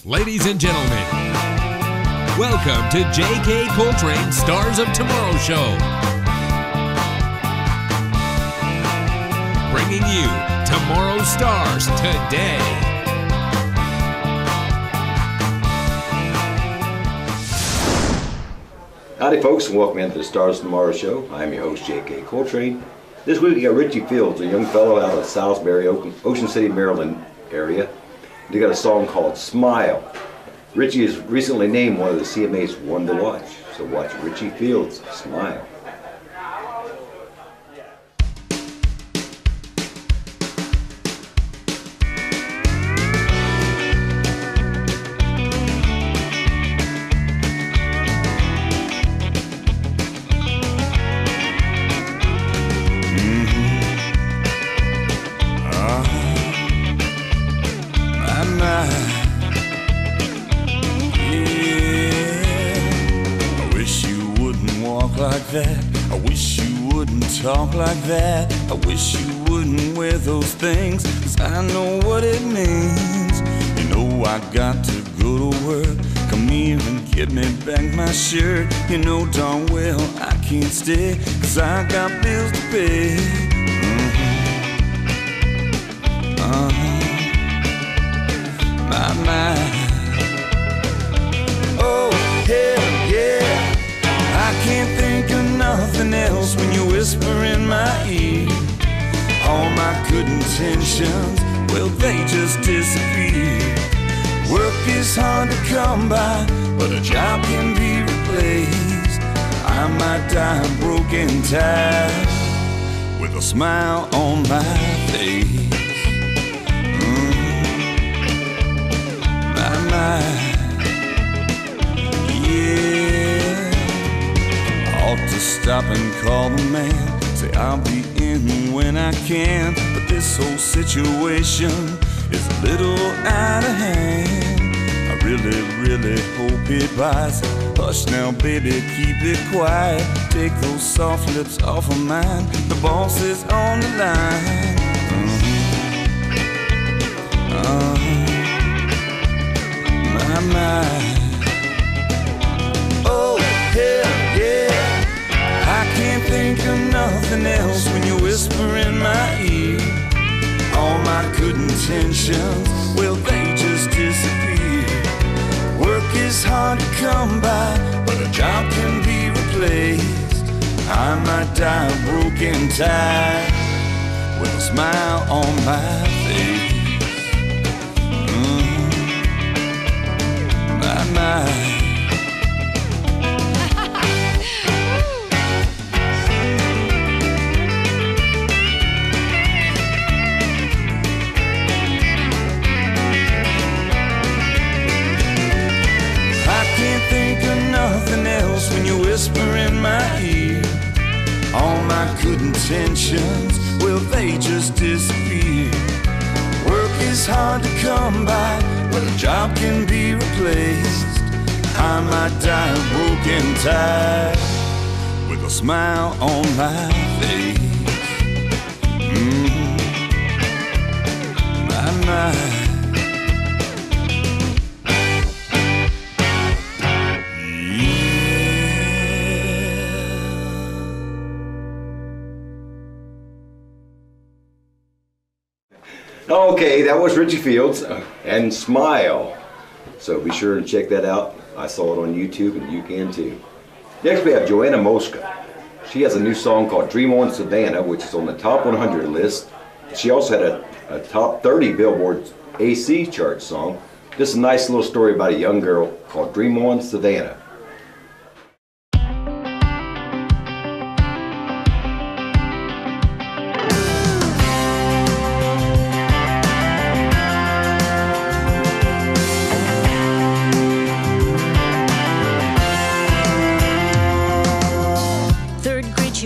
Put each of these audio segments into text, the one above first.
Ladies and gentlemen, welcome to J.K. Coltrane Stars of Tomorrow Show. Bringing you tomorrow's stars today. Howdy folks, and welcome into the Stars of Tomorrow Show. I'm your host, J.K. Coltrane. This week we got Richie Fields, a young fellow out of Salisbury, Ocean City, Maryland area. They got a song called Smile. Richie is recently named one of the CMA's One to Watch. So watch Richie Fields, Smile. I wish you wouldn't talk like that. I wish you wouldn't wear those things, 'cause I know what it means. You know I got to go to work. Come here and give me back my shirt. You know darn well I can't stay, 'cause I got bills to pay. My. Oh, hell yeah. I can't think of nothing else when you whisper in my ear. All my good intentions, well, they just disappear. Work is hard to come by, but a job can be replaced. I might die broken tired with a smile on my face. My. Ought to stop and call the man, say I'll be in when I can. But this whole situation is a little out of hand. I really hope it buys. Hush now baby, keep it quiet. Take those soft lips off of mine. The boss is on the line. My. Oh hell yeah. I can't think of nothing else when you whisper in my ear. All my good intentions, well, they just disappear. Work is hard to come by, but a job can be replaced. I might die broken tired with a smile on my face. My. Nothing else when you whisper in my ear. All my good intentions, well, they just disappear. Work is hard to come by, but a job can be replaced. I might die broken tired with a smile on my face. My. Okay, that was Richie Fields and Smile. So be sure to check that out. I saw it on YouTube and you can too. Next we have Joanna Mosca. She has a new song called Dream On Savannah, which is on the top 100 list. She also had a top 30 Billboard AC chart song. This is a nice little story about a young girl called Dream On Savannah.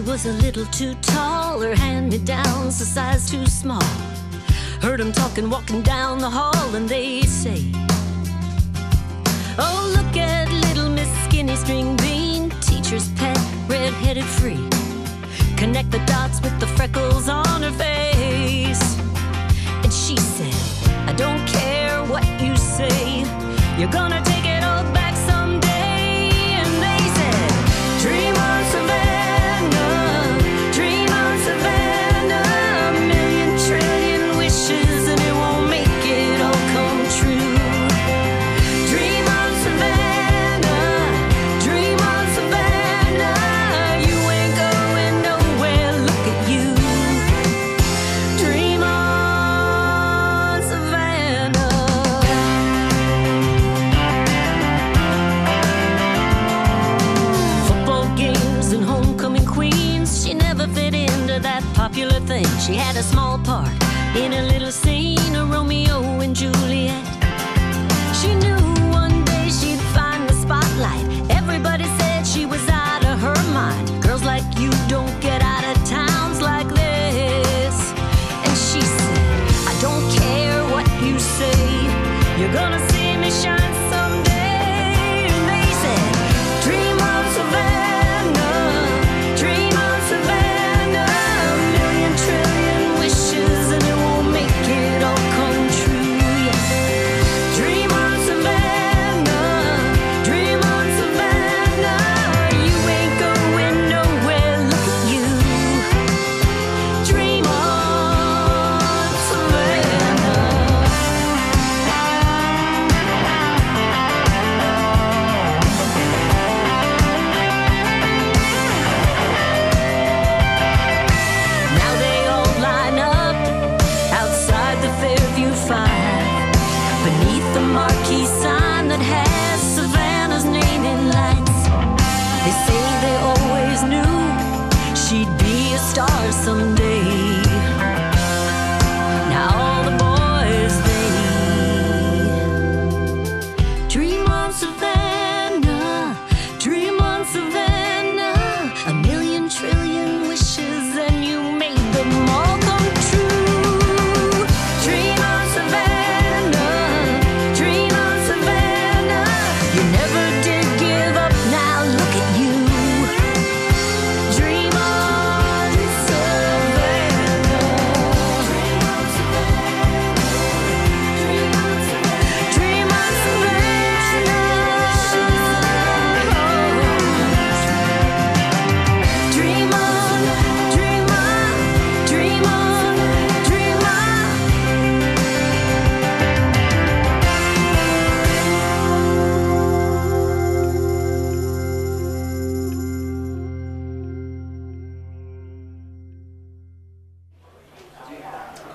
Was a little too tall, her hand-me-downs a size too small. Heard them talking, walking down the hall, and they say, oh, look at little Miss Skinny String Bean, teacher's pet, red-headed free. Connect the dots with the freckles on her face. And she said, I don't care what you say, You're gonna take it all back someday. And they said, dream on Savannah, dream on Savannah, a million trillion wishes and it won't make it all come true. Dream on Savannah, dream on Savannah, you ain't going nowhere, look at you. Dream on Savannah. Football games and homecoming queens, she never fit into that popular thing. She had a small part in a little scene of Romeo and Juliet. She knew one day she'd find the spotlight. Everybody said she was out of her mind. Girls like you don't get out of towns like this. And she said, I don't care what you say, you're gonna see me shine someday. And they said, dream on Savannah, dream on Savannah, a million trillion wishes and it won't make it all come true. Yes. Dream on Savannah, dream on Savannah, you ain't going nowhere, look at you. Dream on Savannah. Now they all line up outside the Fairview 5, beneath the marquee sign that has Savannah's name in lights. They say they always knew she'd be a star someday. Now all the boys, they dream on Savannah, dream on Savannah, a million trillion wishes and you made them all come true. Dream on Savannah, dream on Savannah, you never did give up, now look at you. Dream on Savannah, dream on Savannah, dream on Savannah, dream on Savannah, dream on, dream on, dream on, dream on.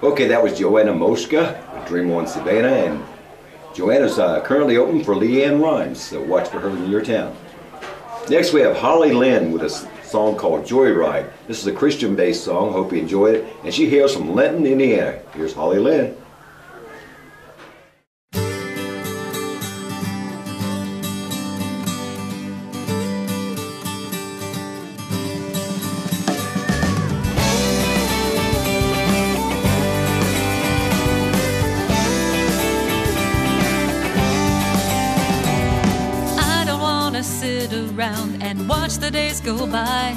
Okay, that was Joanna Mosca with Dream on Savannah, and Joanna's currently open for Leanne Rhymes, so watch for her in your town. Next we have Lynn with a song called Joyride. This is a Christian-based song, hope you enjoyed it, and she hails from Linton, Indiana. Here's Lynn. I don't wanna sit around and watch the days go by.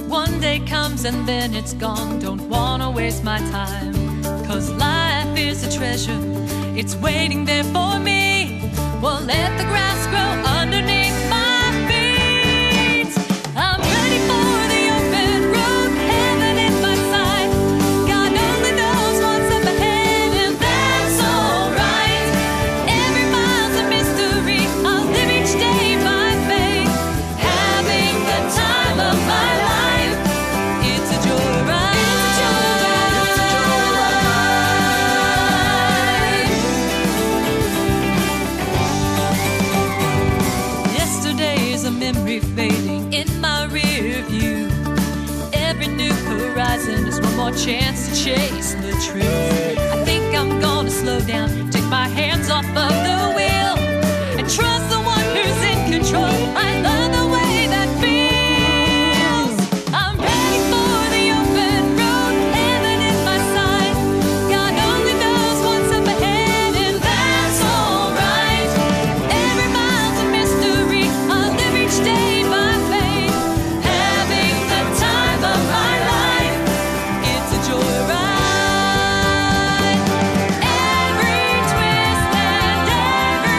One day comes and then it's gone. Don't wanna waste my time, 'cause life is a treasure, it's waiting there for me. Well, let the grass grow underneath my feet. I'm ready for the open road, heaven in my sight. God only knows what's up ahead, and that's alright. Every mile's a mystery, I'll live each day by faith, having the time of my life. It's a joyride. It's a joyride. Yesterday's a memory fading in my rear view. Every new horizon is one more chance to chase the truth. I think I'm gonna slow down, take my hands off of the wheel, and trust the one who's in control. I love the way that feels. I'm ready for the open road, heaven in my sight. God only knows what's up ahead, and that's alright. Every mile's a mystery, I'll live each day by faith, having the time of my life. It's a joyride. Every twist and every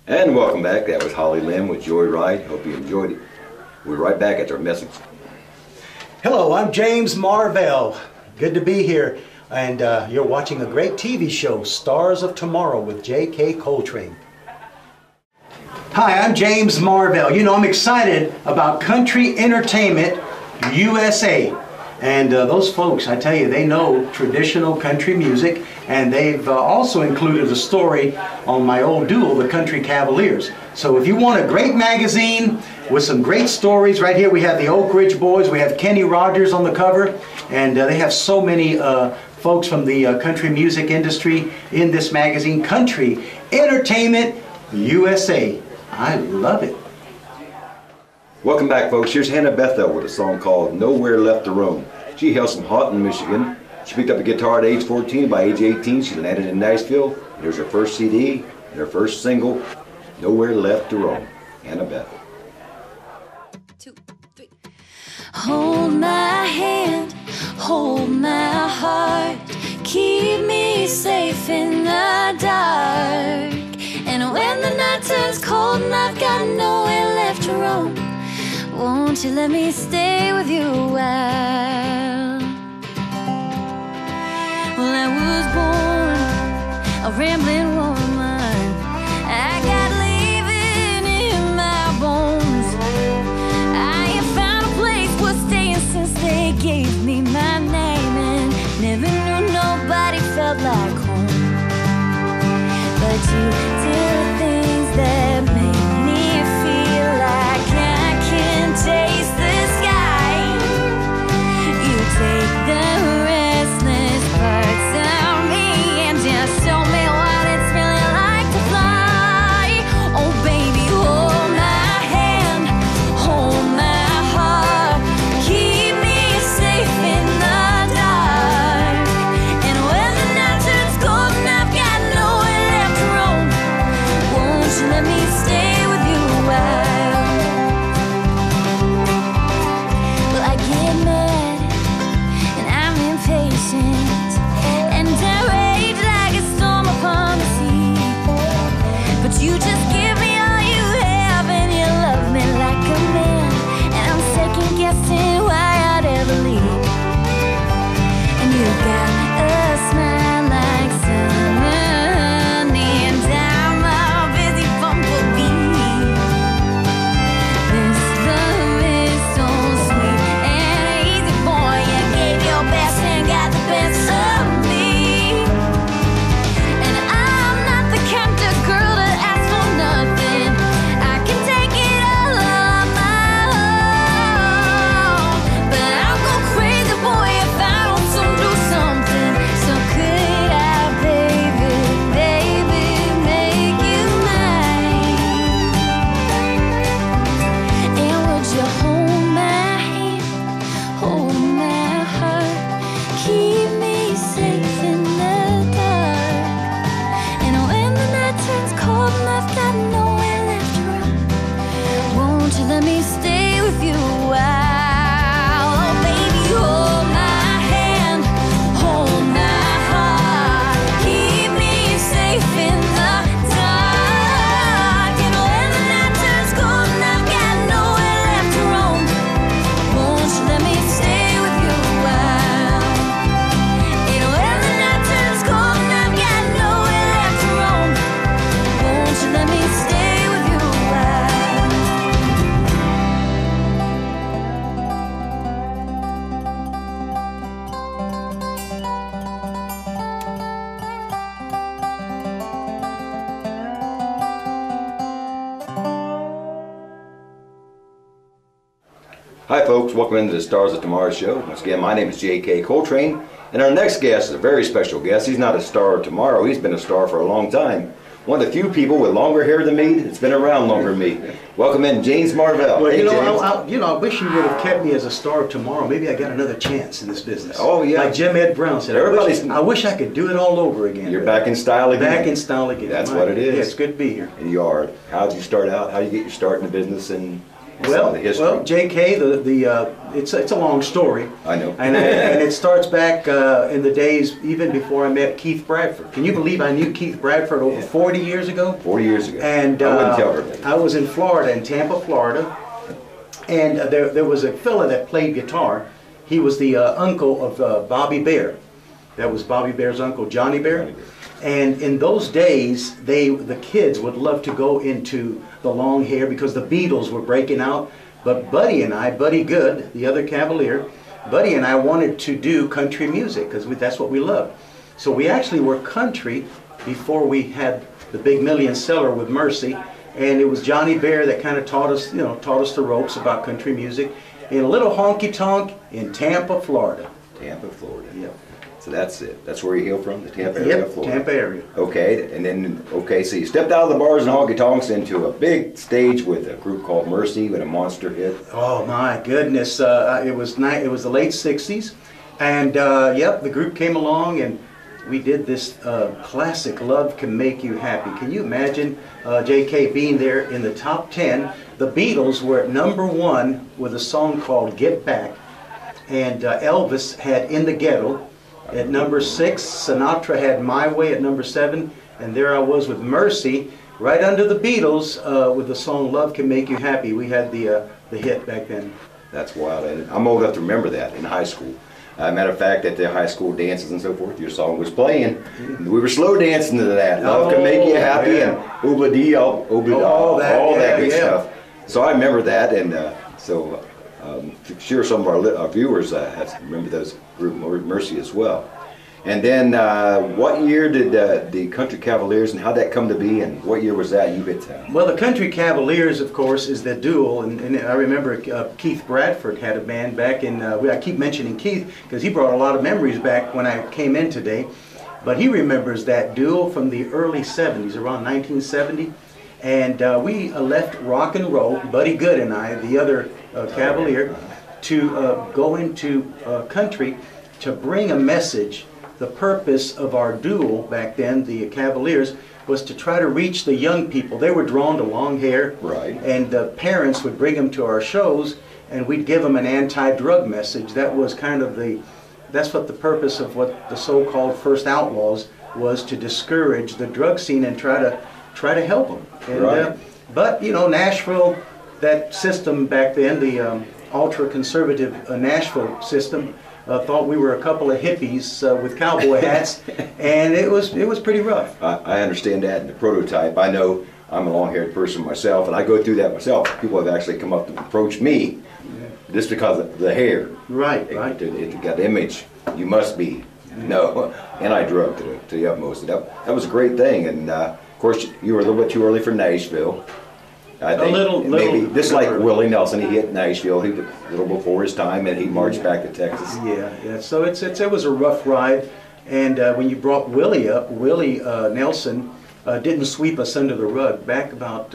And welcome back. That was Holly Lynn with Joyride. Hope you enjoyed it. We're right back after our message. Hello, I'm James Marvell. Good to be here. And you're watching a great TV show, Stars of Tomorrow with J.K. Coltrain. Hi, I'm James Marvell. You know, I'm excited about Country Entertainment USA. And those folks, I tell you, they know traditional country music, and they've also included a story on my old duo, the Country Cavaliers. So if you want a great magazine with some great stories, right here we have the Oak Ridge Boys, we have Kenny Rogers on the cover, and they have so many folks from the country music industry in this magazine, Country Entertainment USA. I love it. Welcome back, folks. Here's Hannah Bethel with a song called Nowhere Left to Roam. She hails from Houghton, Michigan. She picked up a guitar at age 14. By age 18, she landed in Nashville. Here's her first CD and her first single, Nowhere Left to Roam. Hannah Bethel. 2, 3. Hold my hand, hold my heart, keep me safe in the dark. And when the night turns cold and I've got nowhere left to roam, won't you let me stay with you a while? Well, I was born a rambling woman. I got living in my bones. I ain't found a place worth staying since they gave me my name, and never knew nobody felt like home. But you did things that make me feel like I can taste the sky. You take the restless parts of me and just show me what it's really like to fly. Oh baby, hold my hand, hold my heart, keep me safe in the dark. And when the night turns cold and I've got nowhere left to roam, won't you let me stay with you a while? Well, I get mad and I'm impatient, and I rage like a storm upon the sea. But you just give me all you have and you love me like a man, and I'm second guessing why I'd ever leave. And you got a smile like summer honey, and I'm a busy bumblebee. This love is so sweet and easy, boy. You gave your best and got the best of me. And I'm not the kind of girl to ask for nothing. I can take it all on my own, but I'll go crazy, boy, if I don't do something. So could I, baby, baby, make you mine? And would you hold my hand, hold my heart, keep me safe in the dark? And when the night turns cold and I've got nowhere left to run, won't you let me stay with you a while? Oh baby, hold my hand, hold my heart, keep me safe in the dark. And when the night turns cold and I've got nowhere left to roam, won't you let me stay with you a while? And when the night turns cold and I've got nowhere left to roam, won't you let me stay with you a while? Hi folks, welcome into the Stars of Tomorrow show. Once again, my name is J.K. Coltrain, and our next guest is a very special guest. He's not a star of tomorrow, he's been a star for a long time. One of the few people with longer hair than me that's been around longer than me. Welcome in, James Marvell. Well, Hey, you know, James. I wish you would have kept me as a star of tomorrow. Maybe I got another chance in this business. Oh, yeah. Like Jim Ed Brown said, I wish I could do it all over again. You're back in style again. Back in style again. That's what it is. Yeah, it's good to be here. And you are. How did you start out? How did you get your start in the business? And Well, the history. well, J.K., it's a long story. I know. And it starts back in the days even before I met Keith Bradford. Can you believe I knew Keith Bradford over 40 years ago? 40 years ago. And I wouldn't tell her that. I was in Florida, in Tampa, Florida, and there was a fella that played guitar. He was the uncle of Bobby Bear. That was Bobby Bear's uncle, Johnny Bear. And in those days, the kids would love to go into the long hair because the Beatles were breaking out. But Buddy and I, Buddy Good, the other Cavalier, Buddy and I wanted to do country music because that's what we loved. So we actually were country before we had the big million seller with Mercy. And it was Johnny Bear that kind of taught us the ropes about country music in a little honky-tonk in Tampa, Florida. Tampa, Florida. Yep. So that's it. That's where you hail from, the Tampa area Yep, of Florida. Tampa area. Okay, and then, so you stepped out of the bars and honky-tonks into a big stage with a group called Mercy with a monster hit. Oh my goodness! It was the late '60s, and yep, the group came along and we did this classic "Love Can Make You Happy." Can you imagine J.K. being there in the top 10? The Beatles were at #1 with a song called "Get Back," and Elvis had "In the Ghetto." At #6, Sinatra had "My Way" at #7, and there I was with Mercy, right under the Beatles, with the song "Love Can Make You Happy." We had the hit back then. That's wild, and I'm old enough to remember that in high school. Matter of fact, at the high school dances and so forth, your song was playing. We were slow dancing to that. Love Can Make You Happy, yeah. and oobla-dee, all that good stuff. So I remember that, and sure some of our viewers remember those group Mercy as well. And then what year did the Country Cavaliers, and how'd that come to be, and what year was that? You bet. Well, the Country Cavaliers, of course, is the duel, and I remember Keith Bradford had a band back in, I keep mentioning Keith because he brought a lot of memories back when I came in today, but he remembers that duel from the early 70s, around 1970, and we left rock and roll, Buddy Good and I, the other Cavalier, to go into country to bring a message. The purpose of our duel back then, the Cavaliers, was to try to reach the young people. They were drawn to long hair, right? And the parents would bring them to our shows, and we'd give them an anti-drug message. That was kind of that's what the purpose of what the so-called first Outlaws was, to discourage the drug scene and try to help them. And, right. But you know, Nashville, that system back then, the ultra-conservative Nashville system, thought we were a couple of hippies with cowboy hats, and it was pretty rough. I understand that, and the prototype. I know I'm a long-haired person myself, and I go through that myself. People have actually come up to approach me just because of the hair. Right. It got the image. You must be. No, anti-drug to the utmost. That was a great thing, and of course you were a little bit too early for Nashville. I think maybe just like Willie Nelson, he hit Nashville a little before his time, and he marched back to Texas. Yeah. So it was a rough ride, and when you brought Willie up, Willie Nelson didn't sweep us under the rug. Back about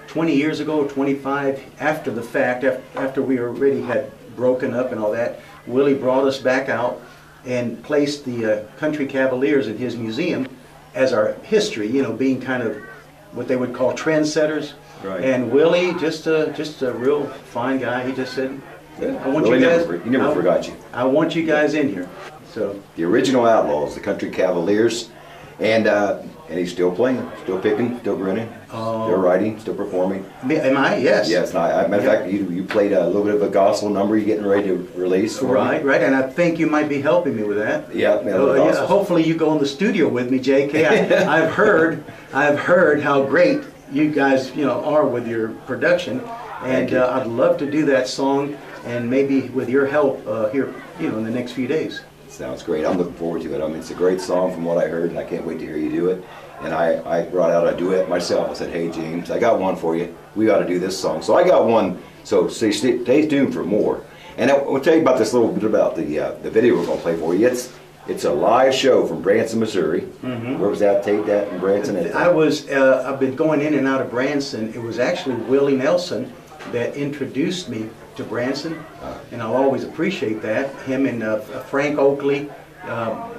20 years ago, 25 after the fact, after we already had broken up and all that, Willie brought us back out and placed the Country Cavaliers in his museum as our history. You know, being kind of what they would call trendsetters. Right. And Willie, just a real fine guy. He just said, "I want Willie you guys." He never forgot you. I want you guys in here. So the original Outlaws, the Country Cavaliers, and he's still playing, still picking, still grinning, still writing, still performing. Am I? Yes. Yes. Matter of fact, you played a little bit of a gospel number. You're getting ready to release. Right. And I think you might be helping me with that. Yeah. Hopefully, you go in the studio with me, J.K. I've heard how great you guys, are with your production, and I'd love to do that song, and maybe with your help here, in the next few days. Sounds great. I'm looking forward to it. I mean, it's a great song from what I heard, and I can't wait to hear you do it. And I brought out a duet myself. I said, "Hey, James, I got one for you. We ought to do this song." So I got one. So stay tuned for more. And I'll tell you about this little bit about the video we're going to play for you. It's a live show from Branson, Missouri. Mm-hmm. Where was that? Take that in Branson. I've been going in and out of Branson. It was actually Willie Nelson that introduced me to Branson, and I'll always appreciate that. Him and Frank Oakley.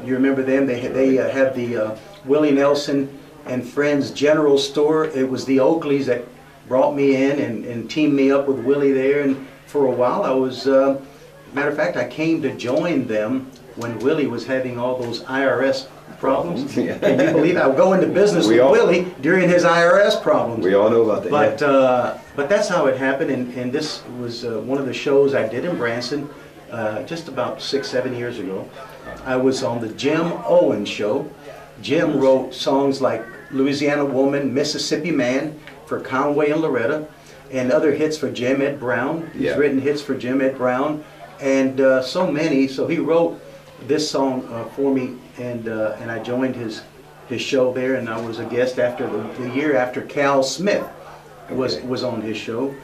You remember them? They have the Willie Nelson and Friends General Store. It was the Oakleys that brought me in and teamed me up with Willie there, and for a while I was, matter of fact, I came to join them when Willie was having all those IRS problems. Yeah. Can you believe it? I would go into business with Willie during his IRS problems. We all know about that. But that's how it happened, and this was one of the shows I did in Branson just about 6-7 years ago. I was on the Jim Owens show. Jim wrote songs like Louisiana Woman, Mississippi Man for Conway and Loretta, and other hits for Jim Ed Brown. He's written hits for Jim Ed Brown, and so many. So he wrote this song for me, and I joined his show there, and I was a guest after the year after Cal Smith was on his show.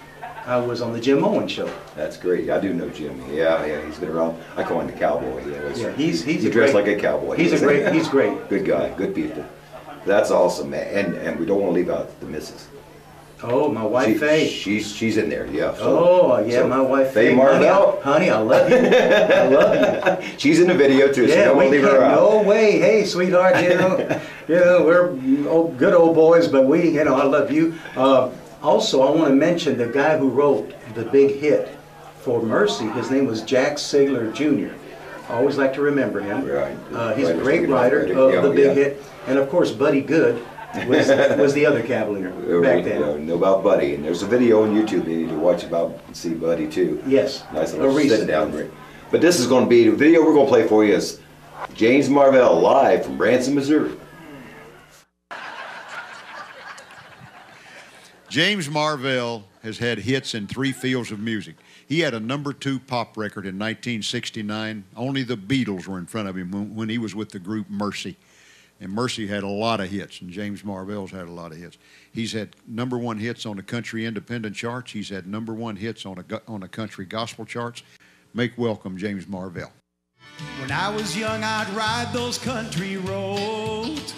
I was on the Jim Owens show. That's great. I do know Jim. Yeah, he's been around. I call him the cowboy. He dressed like a cowboy. He's great. Good guy, good people. That's awesome, man. And we don't want to leave out the missus. Oh, my wife Faye. She's in there, yeah. So, my wife Faye Marvell. Honey, I love you. I love you. She's in the video too, so don't leave her out. No way. Hey, sweetheart, we're good old boys, but I love you. Also, I want to mention the guy who wrote the big hit for Mercy. His name was Jack Sigler Jr. I always like to remember him. Right. He's a great writer of the big hit. And of course, Buddy Good was the other Cavalier back then. Know about Buddy. And there's a video on YouTube you need to watch about and see Buddy too. Yes. Nice little sit down there. But this is going to be, the video we're going to play for you is James Marvell live from Branson, Missouri. James Marvell has had hits in 3 fields of music. He had a #2 pop record in 1969. Only the Beatles were in front of him when he was with the group Mercy. And Mercy had a lot of hits, and James Marvell's had a lot of hits. He's had #1 hits on the country independent charts. He's had #1 hits on the country gospel charts. Make welcome James Marvell. When I was young, I'd ride those country roads,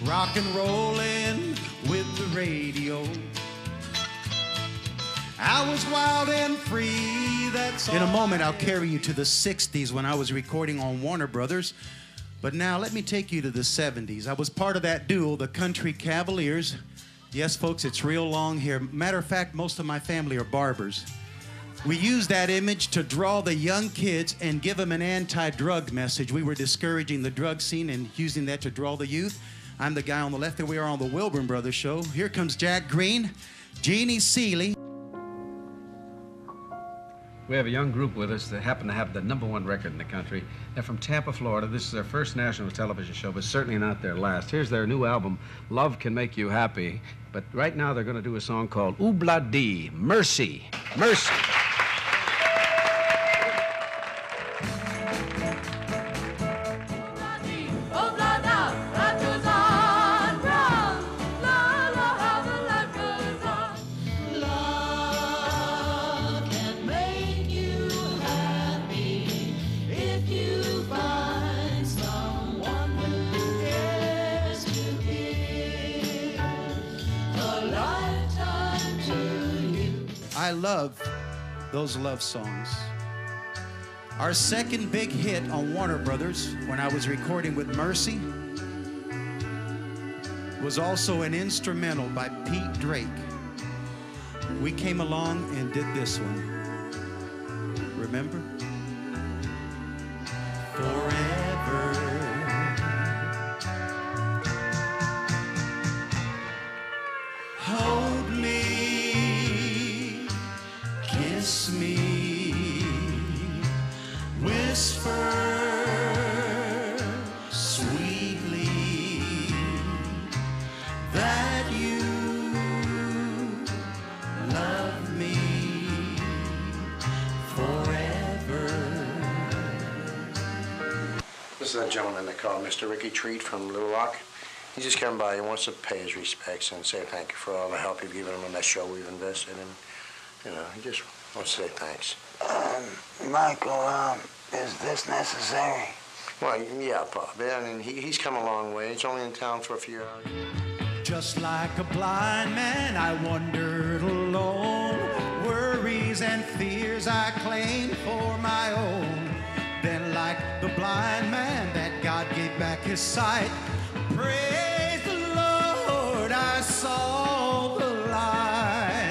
rock and rollin' with the radio. I was wild and free, that's all. In a moment, I'll carry you to the 60s when I was recording on Warner Brothers. But now, let me take you to the 70s. I was part of that duo, the Country Cavaliers. Yes, folks, it's real long hair. Matter of fact, most of my family are barbers. We used that image to draw the young kids and give them an anti-drug message. We were discouraging the drug scene and using that to draw the youth. I'm the guy on the left, and we are on the Wilburn Brothers show. Here comes Jack Green, Jeannie Seeley. We have a young group with us that happen to have the #1 record in the country. They're from Tampa, Florida. This is their first national television show, but certainly not their last. Here's their new album, Love Can Make You Happy. But right now they're going to do a song called Oobla Dee, Mercy, Mercy. I love those love songs. Our second big hit on Warner Brothers when I was recording with Mercy was also an instrumental by Pete Drake. We came along and did this one. Remember? Forever. Hold me, kiss me, whisper sweetly that you love me forever. This is a gentleman they call Mr. Ricky Treat from Little Rock. He just come by. He wants to pay his respects and say thank you for all the help you've given him on that show we've invested in. You know, he just wants to say thanks. Michael, is this necessary? Well, yeah, Pop. I mean, he's come a long way. He's only in town for a few hours. Just like a blind man, I wandered alone. Worries and fears I claimed for my own. Then like the blind man that God gave back his sight, praise the Lord, I saw the light.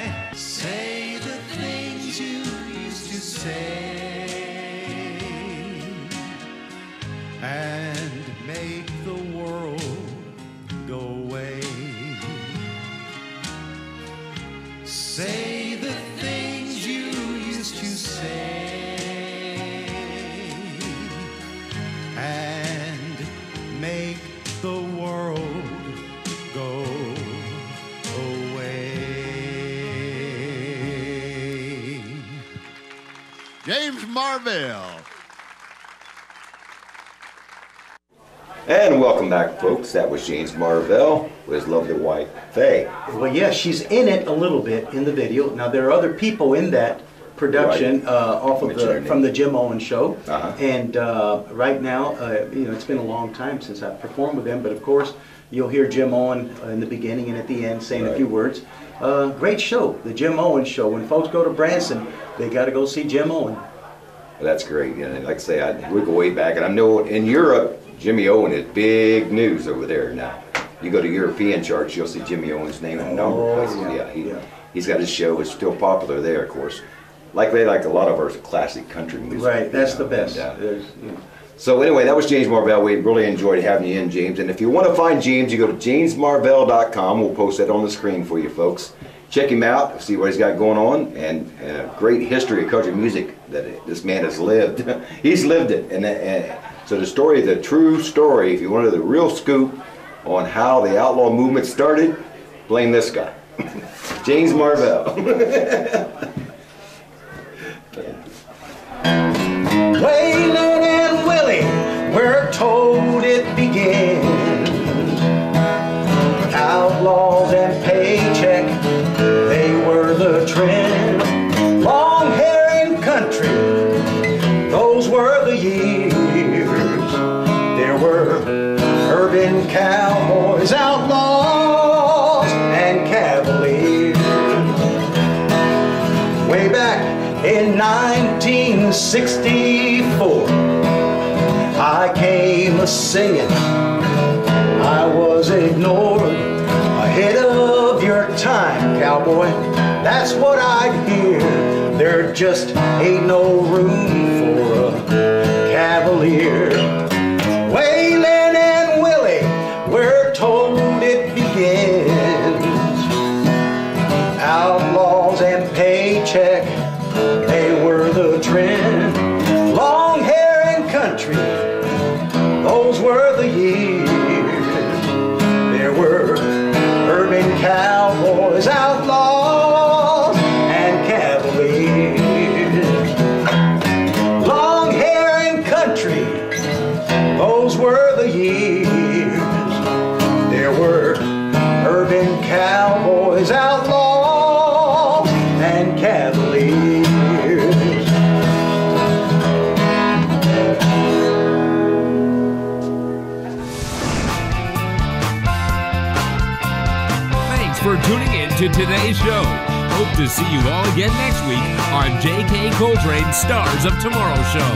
make the world go away. Say the things you used to say and make the world go away. James Marvell. And welcome back, folks. That was James Marvell with his lovely wife, Faye. Well, yeah, she's in it a little bit in the video. Now, there are other people in that production from the Jim Owen Show. And right now, it's been a long time since I've performed with them, but of course, you'll hear Jim Owen in the beginning and at the end saying a few words. Great show, the Jim Owen Show. When folks go to Branson, they got to go see Jim Owen. Well, that's great. And like I say, we go way back, and I know in Europe, Jimmy Owen is big news over there now. You go to European charts, you'll see Jimmy Owen's name in a number of places. He's got his show. It's still popular there, of course. Like a lot of our classic country music. Right, that's the best. So anyway, that was James Marvell. We really enjoyed having you in, James. And if you want to find James, you go to jamesmarvell.com. We'll post that on the screen for you, folks. Check him out, see what he's got going on, and a great history of country music that this man has lived. He's lived it. And so the true story, if you wanted the real scoop on how the outlaw movement started, blame this guy, James Marvell. Waylon and Willie, we're told it began. Outlaws and paycheck, they were the trend. Long hair and country, those were the years. There were urban cowboys, outlaws, and cavaliers. Way back in 1964, I came a-singing, I was ignored. Ahead of your time, cowboy, that's what I hear. There just ain't no room for a cavalier. Waylon and Willie, we're told it begins. Outlaws and paycheck, they were the trend. Long hair and country, those were the years. There were urban cowboys, outlaws, and cavaliers. Long hair and country, those were the years. There were urban cowboys, outlaws, and cavaliers. For tuning in to today's show. Hope to see you all again next week on J.K. Coltrane's Stars of Tomorrow show.